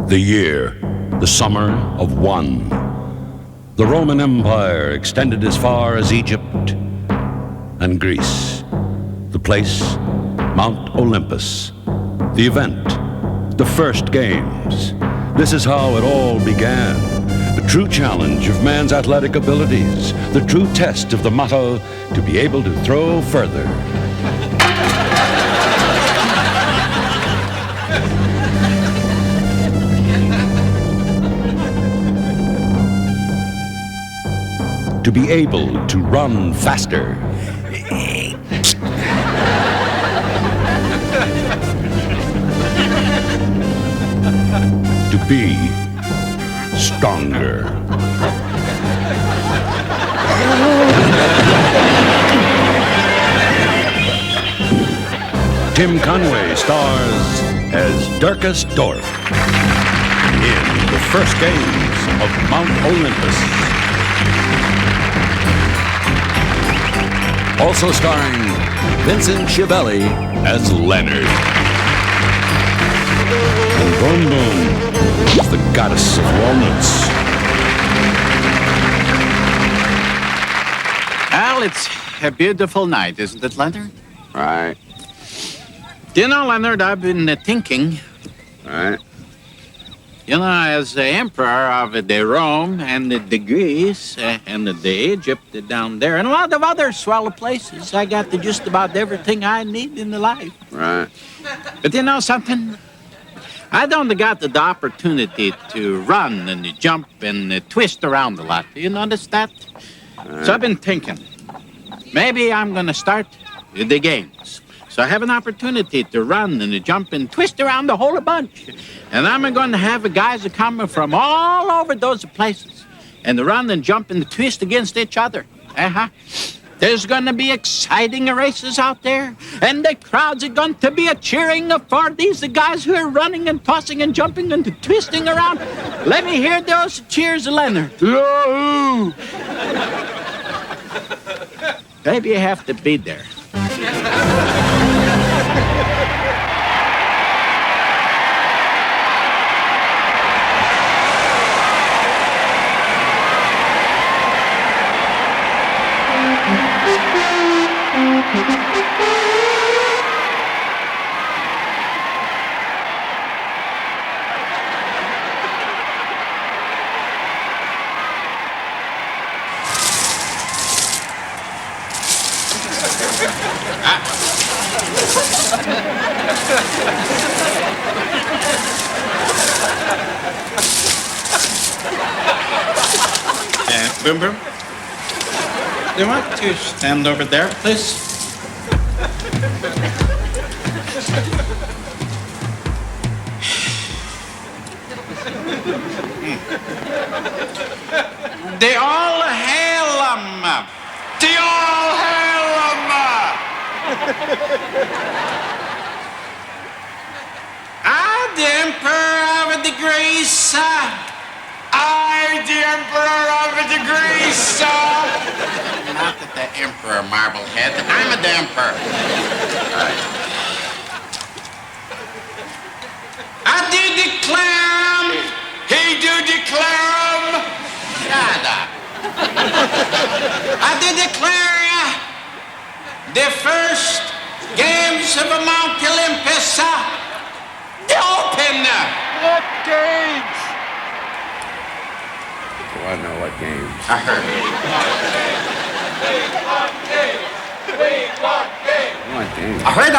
The year, the summer of one. The Roman Empire extended as far as Egypt and Greece. The place, Mount Olympus. The event, the first games. This is how it all began. The true challenge of man's athletic abilities. The true test of the motto, to be able to throw further. To be able to run faster. To be stronger. Tim Conway stars as DERKUS DORF in the first games of Mount Olympus. Also starring Vincent Schiavelli as Leonard. And Boom Boom is the goddess of walnuts. Well, it's a beautiful night, isn't it, Leonard? Right. You know, Leonard, I've been thinking. Right. You know, as the emperor of the Rome and the Greece and the Egypt down there and a lot of other swell places, I got just about everything I need in the life. Right. But you know something? I don't got the opportunity to run and jump and twist around a lot. Do you notice that? Right. So I've been thinking, maybe I'm going to start the games. So I have an opportunity to run and jump and twist around the whole bunch. And I'm going to have guys coming from all over those places and run and jump and twist against each other. There's going to be exciting races out there, and the crowds are going to be cheering for these guys who are running and tossing and jumping and twisting around. Let me hear those cheers, Leonard. Yahoo! Maybe you have to be there. Boom Boom, do you want to stand over there, please? They all hail 'em. They all hail 'em. I'm the Emperor of the Greece. I'm the Emperor of the Greece. Not the Emperor, Marblehead. I'm the Emperor. Right. I do declare him. He do declare him. Shut up. I do declare the first games of Mount Olympus. The open. What games? I know what games. I heard it. What games? I heard.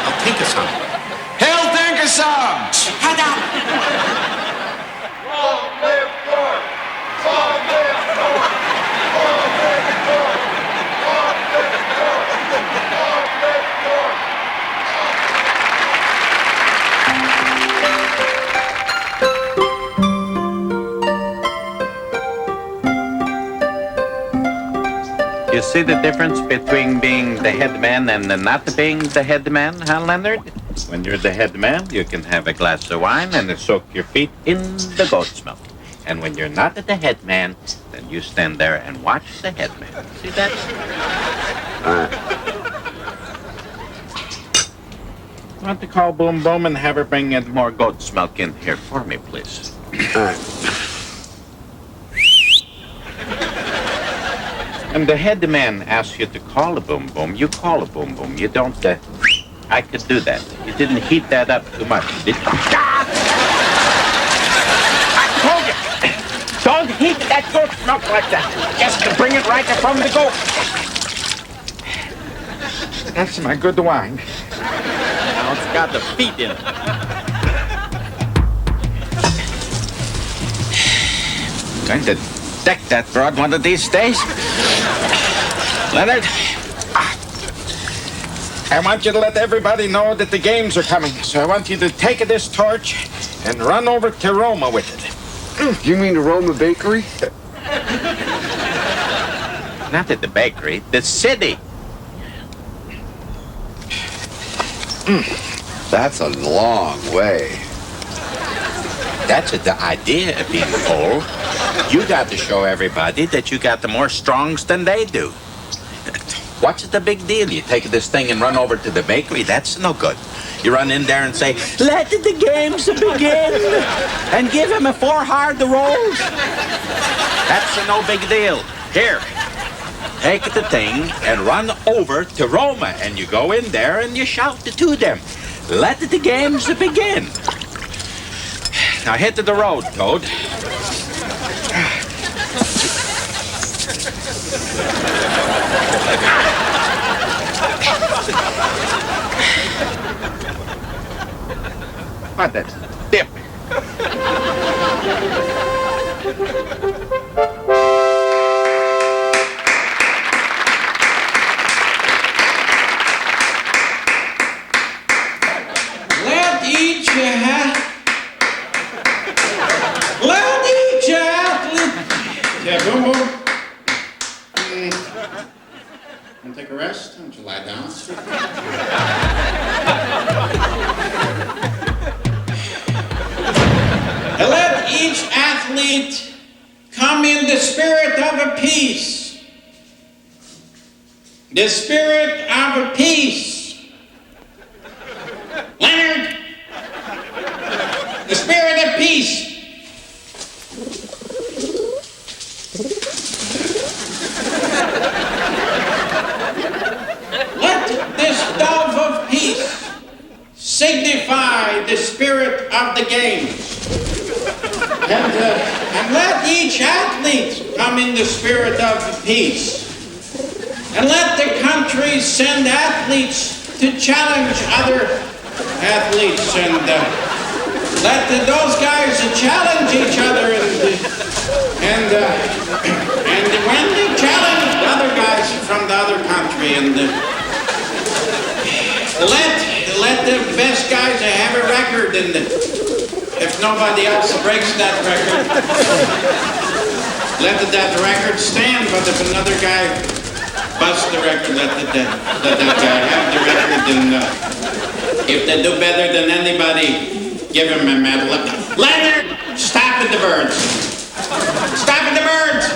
I'll think of some. He'll think of some. Shut up. Long live DORF! Long live DORF! Long live DORF! Long live DORF! Long live DORF! You see the difference between being the head man and not being the head man, huh, Leonard? When you're the head man, you can have a glass of wine and soak your feet in the goat's milk. And when you're not the head man, then you stand there and watch the head man. See that? All right. I want to call Boom Boom and have her bring in more goat's milk in here for me, please. All right. And the head man asks you to call a Boom Boom. You call a Boom Boom. You don't, I could do that. You didn't heat that up too much, did you? I told you! Don't heat that goat's milk like that. Just to bring it right from the goat. That's my good wine. Now it's got the feet in it. Going to deck that broad one of these days. Leonard, I want you to let everybody know that the games are coming. So I want you to take this torch and run over to Roma with it. You mean the Roma bakery? Not at the bakery, the city. That's a long way. That's the idea of being old. You got to show everybody that you got the more strongs than they do. What's the big deal? You take this thing and run over to the bakery? That's no good. You run in there and say, "Let the games begin," and give him 4 hard rolls. That's no big deal. Here, take the thing and run over to Roma, and you go in there and you shout to them, "Let the games begin." Now hit the road, Toad. What that dip? Let each athlete. Yeah, boom, boom. Want to take a rest? Why don't you lie down? Let each athlete come in the spirit of a peace. The spirit of a peace. Leonard, the spirit of peace. Let this dove of peace signify the spirit of the games. And let each athlete come in the spirit of peace. And let the country send athletes to challenge other athletes. And let those guys challenge each other. And when they challenge other guys from the other country. And let the best guys have a record. And if nobody else breaks that record, let that record stand. But if another guy busts the record, let that guy have the record. And if they do better than anybody, give him a medal. Leonard, stop at the birds. Stop at the birds.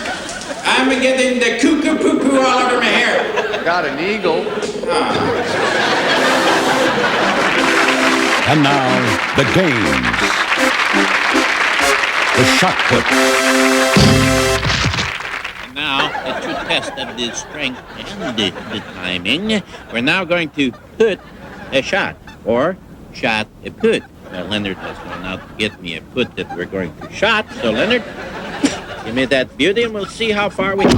I'm getting the cuckoo poo-poo all over my hair. Got an eagle. And now, the games. The shot put. And now that you tested the strength and the timing, we're now going to put a shot, or shot a put. Now, Leonard has gone out to get me a put that we're going to shot. So, Leonard, give me that beauty and we'll see how far we can.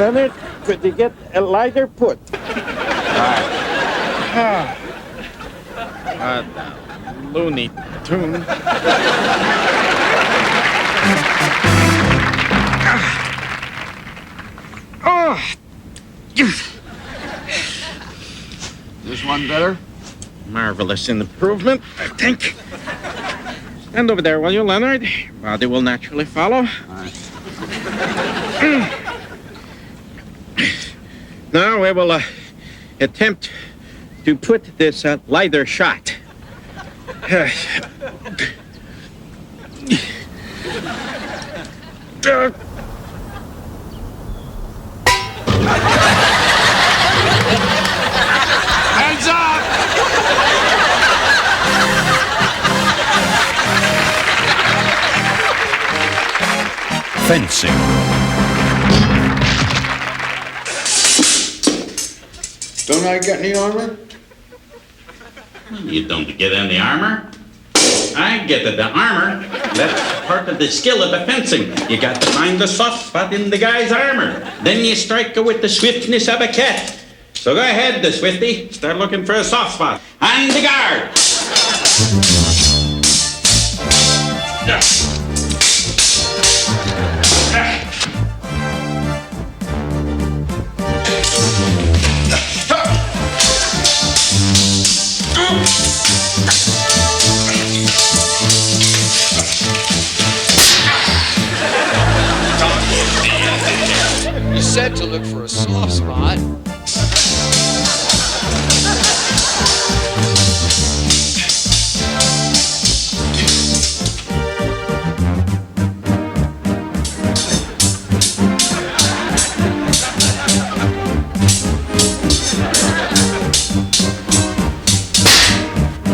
Leonard, could you get a lighter put? What the loony tune. This one better? Marvelous improvement, I think. Stand over there, will you, Leonard? Your body will naturally follow. All right. Now we will attempt to put this lighter shot. Hands up! Fencing. Don't I get any armor? You don't get any armor? I get the armor. That's part of the skill of the fencing. You got to find the soft spot in the guy's armor. Then you strike her with the swiftness of a cat. So go ahead, the Swifty. Start looking for a soft spot. On the guard! You said to look for a soft spot.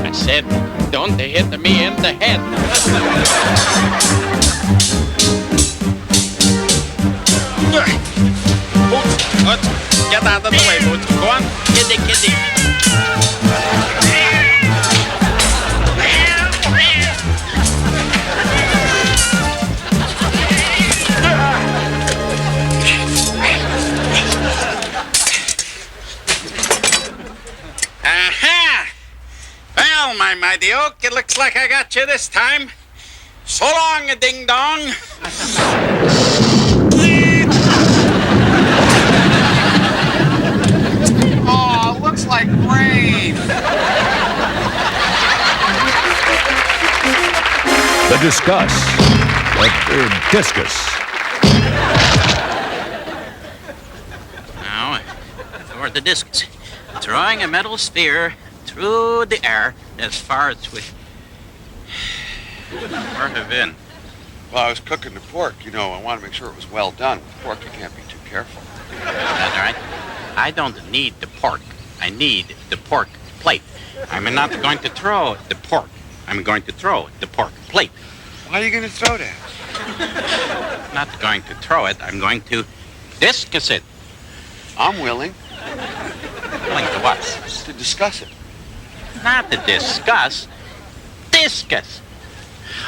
I said, don't hit me in the head. Boots, get out of the way, Boots. Go on, kitty. Aha! Well, my mighty oak, it looks like I got you this time. So long, a ding-dong. Oh, looks like rain. The discuss. Discus. Now, for the discus. Throwing a metal sphere through the air as far as we... Where have been? Well, I was cooking the pork. You know, I want to make sure it was well done. With pork, you can't be too careful. That's right. I don't need the pork. I need the pork plate. I'm not going to throw the pork. I'm going to throw the pork plate. Why are you going to throw that? I'm not going to throw it. I'm going to discus it. I'm willing Willing to what? to discuss it. Not to discuss. Discus.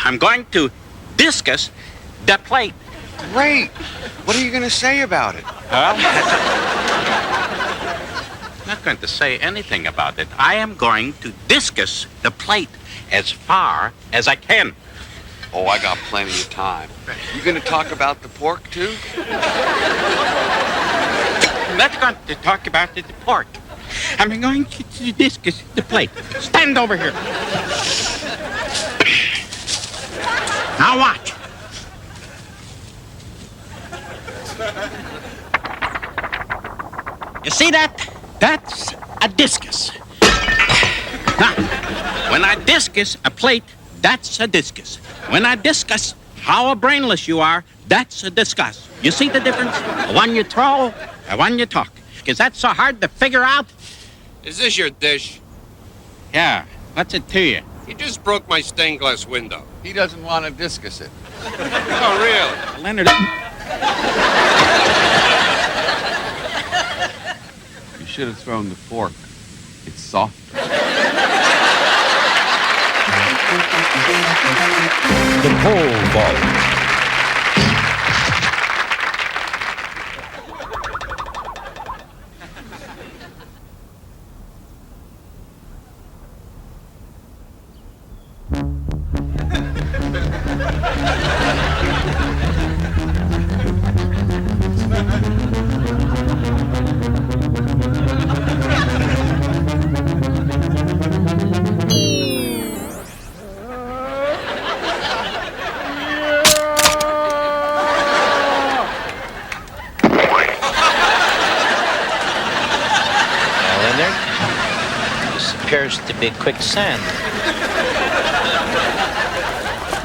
I'm going to discus the plate. Great. What are you going to say about it? Well, I'm not going to say anything about it. I am going to discus the plate as far as I can. Oh, I got plenty of time. You going to talk about the pork, too? I'm not going to talk about the pork. I'm going to discus the plate. Stand over here. Now watch. You see that? That's a discus. Now, when I discus a plate, that's a discus. When I discuss how brainless you are, that's a discuss. You see the difference? The one you throw, the one you talk. Because that's so hard to figure out. Is this your dish? Yeah, what's it to you? You just broke my stained glass window. He doesn't want to discuss it. Oh, really? Leonard. You should have thrown the fork. It's soft. The pole vault. Leonard, this appears to be quicksand.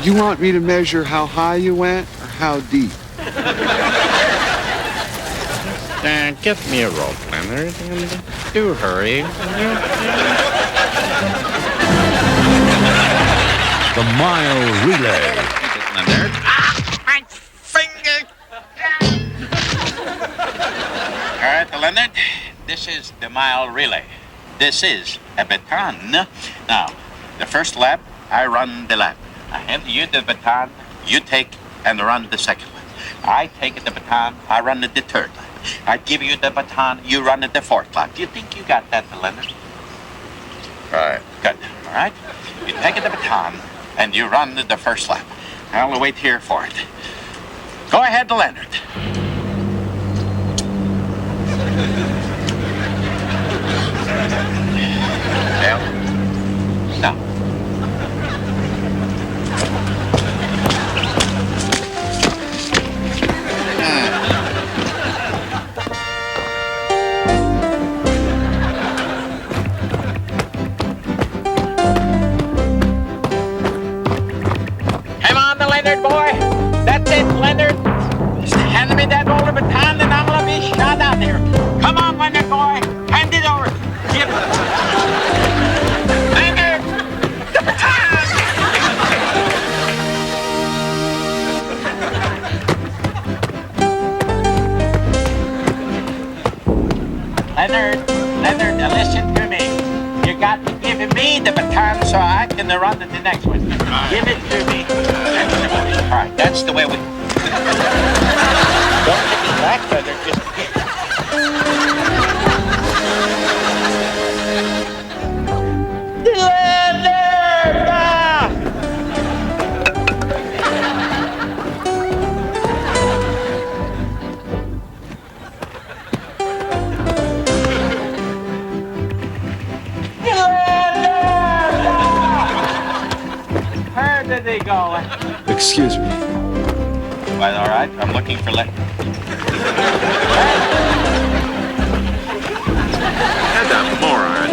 You want me to measure how high you went or how deep? Get me a rope, Leonard. Do hurry. The mile relay. Leonard. My finger! All right, Leonard. This is the mile relay. This is a baton. Now, the first lap, I run the lap. I hand you the baton, you take and run the second lap. I take the baton, I run the third lap. I give you the baton, you run the fourth lap. Do you think you got that, Leonard? Right. Good. All right. You take the baton and you run the first lap. I'll wait here for it. Go ahead, Leonard. Well, now. Come on, the Leonard boy. That's it, Leonard. Just hand me that old baton and I'm gonna be shot out here. Come on, Leonard boy. Hand it over. Give it. Leonard, the baton. Leonard, listen to me. You got to give me the baton so I can run to the next one. Give it to me. All right, that's the way we... Don't hit me back, Leonard. Just hit. Leonard! Where did he go? Excuse me. Well, all right. I'm looking for Leonard. That's a moron.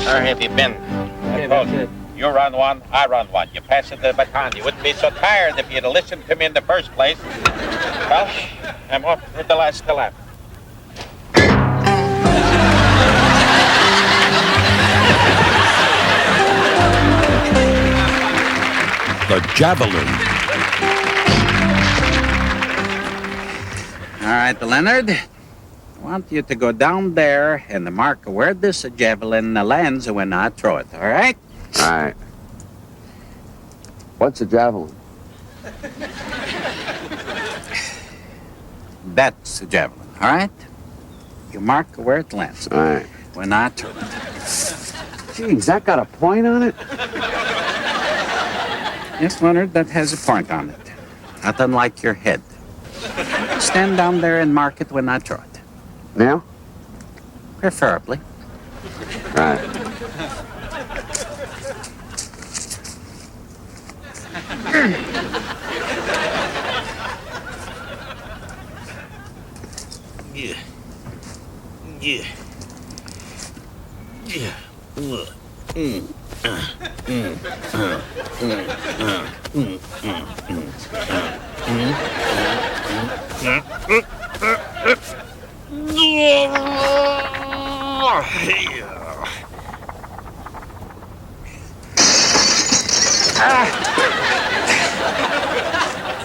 Where have you been? I told you. You run one, I run one. You pass it to the baton. You wouldn't be so tired if you'd have listened to me in the first place. Well, I'm off with the last lap. The javelin. All right, Leonard. I want you to go down there and mark where this javelin lands when I throw it, all right? All right. What's a javelin? That's a javelin, all right? You mark where it lands. All right. When I throw it. Geez, that got a point on it? Yes, Leonard, that has a point on it. Not unlike your head. Stand down there and mark it when I throw it. Now? Preferably. All right. Yeah. Yeah. Yeah.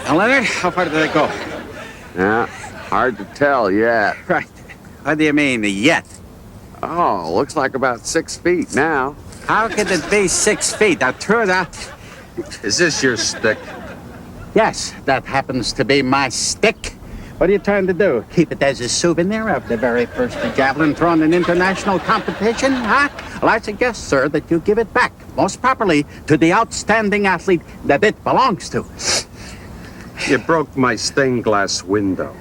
Now, Leonard, how far did it go? Yeah, hard to tell yet. Right. What do you mean, yet? Oh, looks like about 6 feet now. How could it be 6 feet? I threw that. Is this your stick? Yes, that happens to be my stick. What are you trying to do? Keep it as a souvenir of the very first javelin thrown in international competition, huh? Well, I suggest, sir, that you give it back, most properly, to the outstanding athlete that it belongs to. You broke my stained glass window.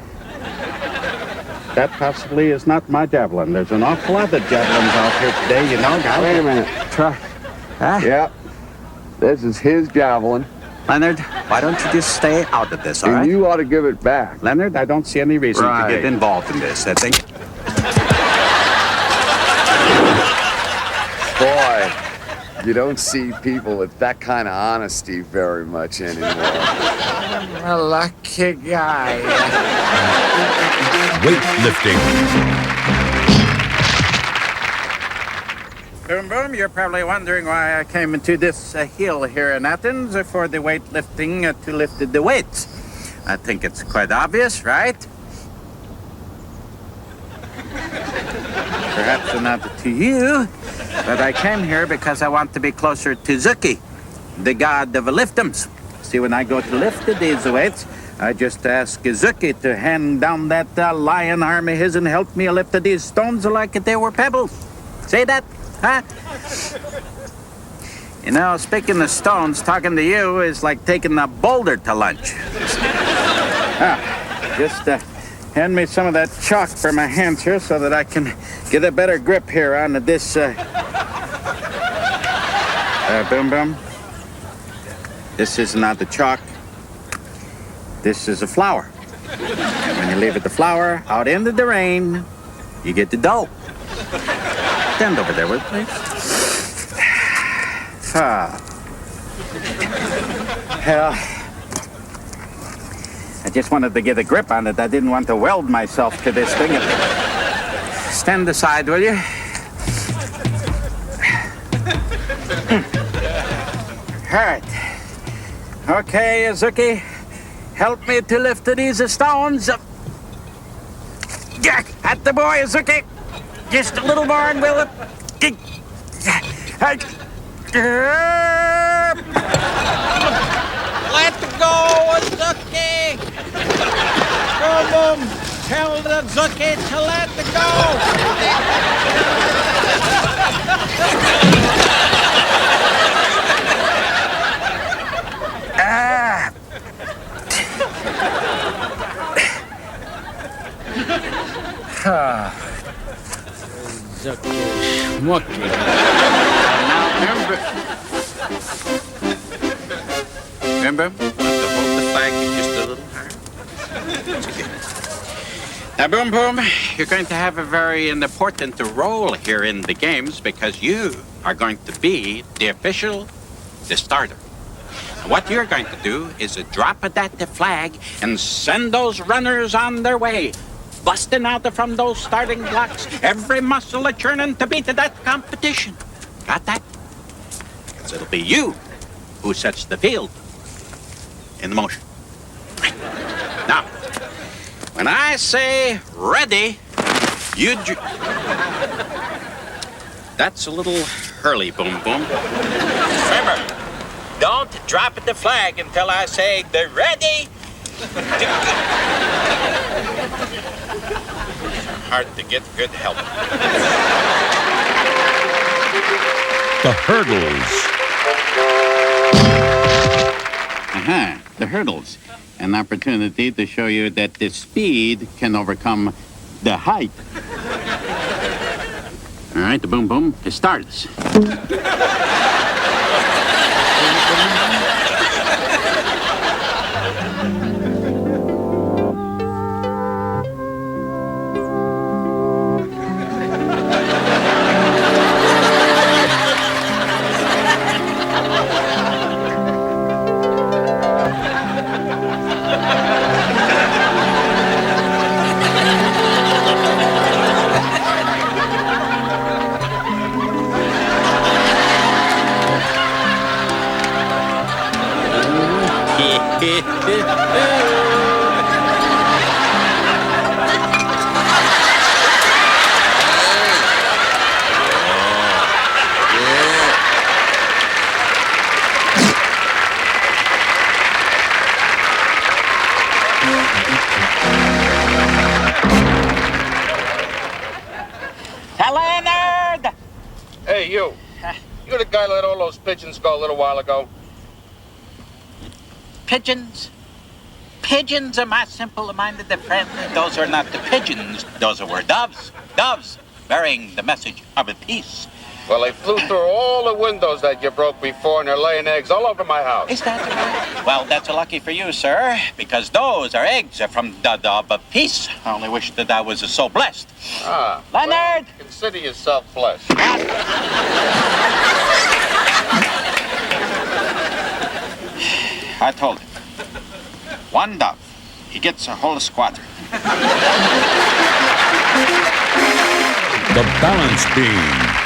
that possibly is not my javelin. There's an awful lot of javelins out here today, you know, guys. Wait a minute. Try. Huh? Yep. This is his javelin. Leonard, why don't you just stay out of this, all And right? you ought to give it back. Leonard, I don't see any reason to get involved in this. I think. Boy, you don't see people with that kind of honesty very much anymore. A lucky guy. Weightlifting. Boom, boom. You're probably wondering why I came into this hill here in Athens for the weightlifting to lift the weights. I think it's quite obvious, right? Perhaps not to you, but I came here because I want to be closer to Zuki, the god of liftums. See, when I go to lift these weights, I just ask Zuki to hand down that lion arm of his and help me lift these stones like they were pebbles. See that? Huh? You know, speaking of stones, talking to you is like taking a boulder to lunch. Just hand me some of that chalk for my hands here so that I can get a better grip here on this. Boom, boom. This is not the chalk. This is a flour. And when you leave it the flour out into the rain, you get the dough. Stand over there, will you, please? Hell, I just wanted to get a grip on it. I didn't want to weld myself to this thing. Stand aside, will you? All right. Okay, Zuki, help me to lift these stones. Yeah, at the boy, Zuki. Just a little more and we'll... Let go, Zuki! Boom, boom! Tell the Zuki to let go! Zuki, schmucky. Now, remember, to hold the flag just a little higher. Now, Boom Boom, you're going to have a very important role here in the games because you are going to be the official, the starter. What you're going to do is drop that flag and send those runners on their way, busting out from those starting blocks, every muscle churning to beat that competition. Got that? Because it'll be you who sets the field in motion. Now, when I say ready, that's a little early, Boom Boom. Remember, don't drop the flag until I say they're ready. Hard to get good help. The hurdles. The hurdles. An opportunity to show you that the speed can overcome the height. All right, the Boom Boom, it starts. Leonard! Hey, you. You're the guy that let all those pigeons go a little while ago. Pigeons? pigeons are my simple-minded friend. Those are not the pigeons. Those were doves. Doves bearing the message of a peace. Well, they flew through all the windows that you broke before, and they're laying eggs all over my house. Is that right? Well, that's lucky for you, sir, because those are eggs from the dove of peace. I only wish that I was so blessed. Ah. Leonard! Well, consider yourself blessed. I told him. One dove, he gets a whole squadron. The balance beam.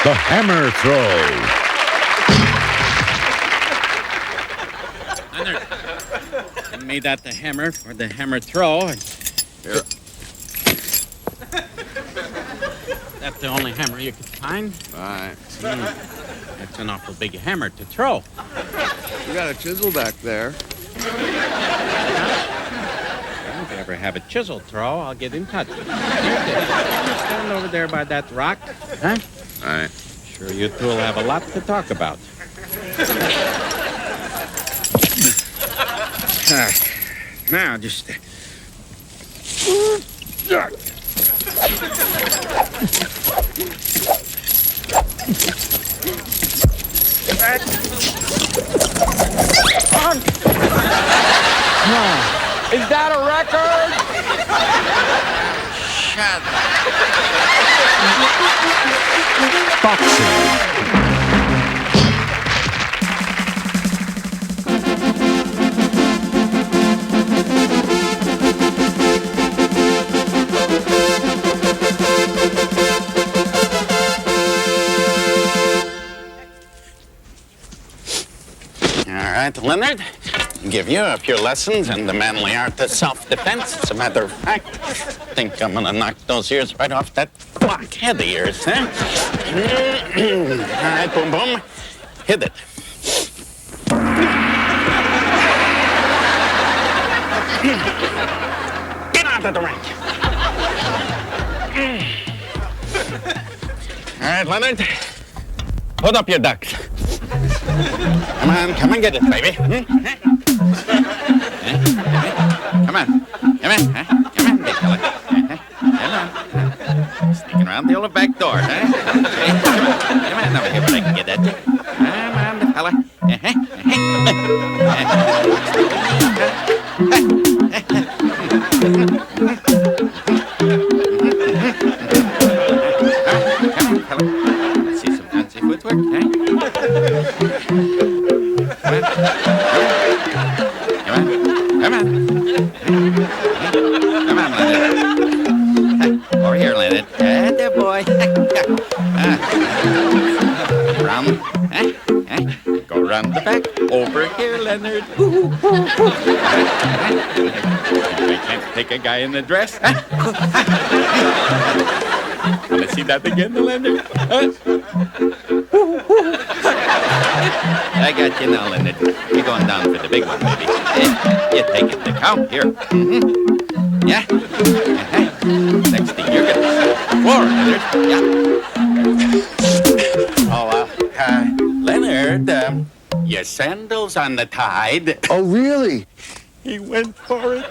The hammer throw. Leonard, hand me that the hammer for the hammer throw. Here. That's the only hammer you could find? All right. That's an awful big hammer to throw. You got a chisel back there. If you ever have a chisel throw, I'll get in touch with you. Stand over there by that rock. Huh? All right. Sure, you two will have a lot to talk about. Now, just... Is that a record? Shut Boxing. All right, Leonard, I'll give you a few lessons in the manly art of self-defense. As a matter of fact, I think I'm gonna knock those ears right off that blockhead of yours, huh? All right, boom, boom, hit it. Get out of the ring. All right, Leonard, put up your ducks. Come on, get it, baby. Come on, big fella. Come on. Sneaking around the old back door, huh? Come on over here where I can get at you. Come on, big fella. Come on, fella. Let's see some fancy footwork, huh? Come on, Leonard. Over here, Leonard. There, boy. Round. Go round the back. Over here, Leonard. I can't take a guy in the dress. Wanna see that again, Leonard? I got you now, Leonard. You're going down for the big one, baby. You're taking the count here. Yeah. Next thing you're gonna floor, Leonard. Yeah. Oh, Leonard, your sandals on the tide. Oh, really? He went for it.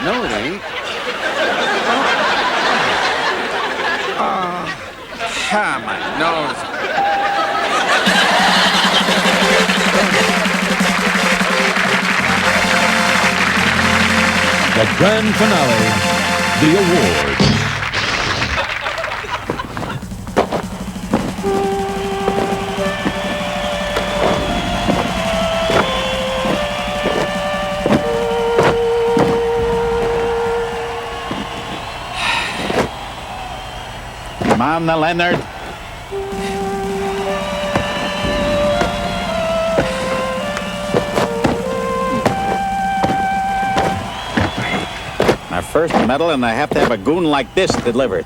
No, it ain't. My nose. The grand finale, the awards. Come on, Leonard. My first medal, and I have to have a goon like this delivered.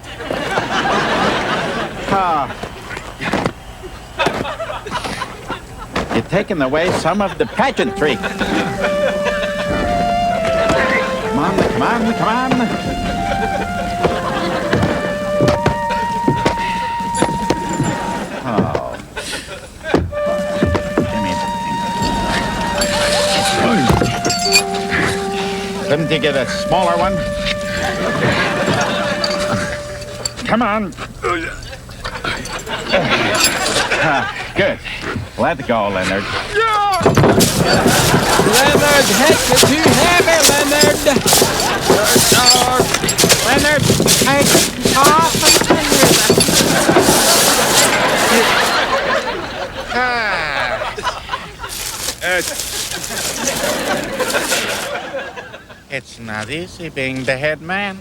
You're taking away some of the pageantry. Come on, come on, come on. Couldn't you get a smaller one? Come on. Good. Let go, Leonard. Leonard, heck, you're too heavy, Leonard. Leonard, take off It's not easy being the head man.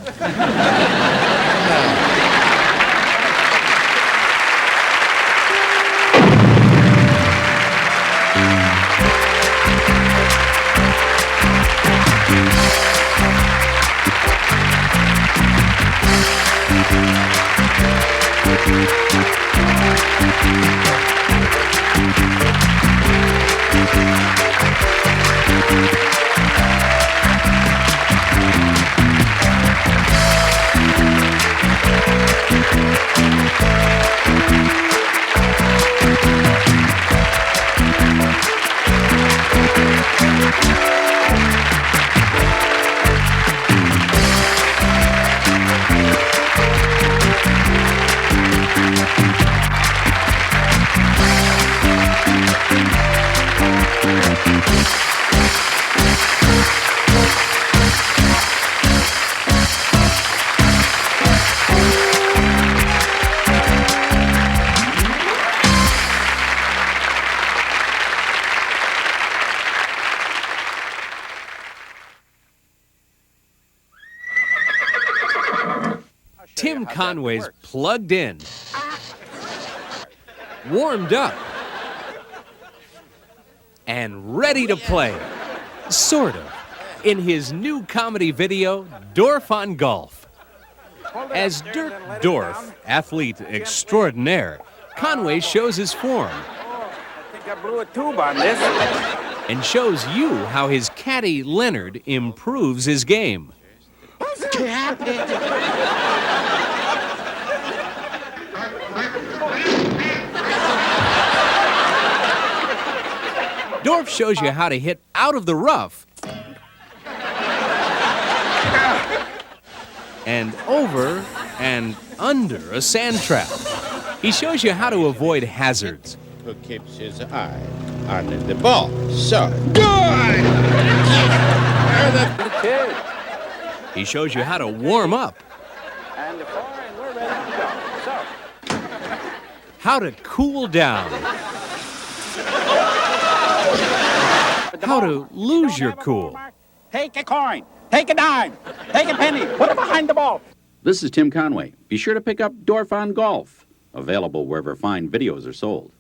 Tim Conway's plugged in, warmed up, and ready to play, sort of, in his new comedy video, DORF on Golf. As Dirk Dorf, athlete extraordinaire, Conway shows his form I think I blew a tube on this. and shows you how his caddy Leonard improves his game. Dorf shows you how to hit out of the rough and over and under a sand trap. He shows you how to avoid hazards. Who keeps his eye on the ball. So, He shows you how to warm up, And the four, and we're ready to go. So, how to cool down, how to lose your cool. Take a coin. Take a dime. Take a penny. Put it behind the ball. This is Tim Conway. Be sure to pick up DORF on Golf, available wherever fine videos are sold.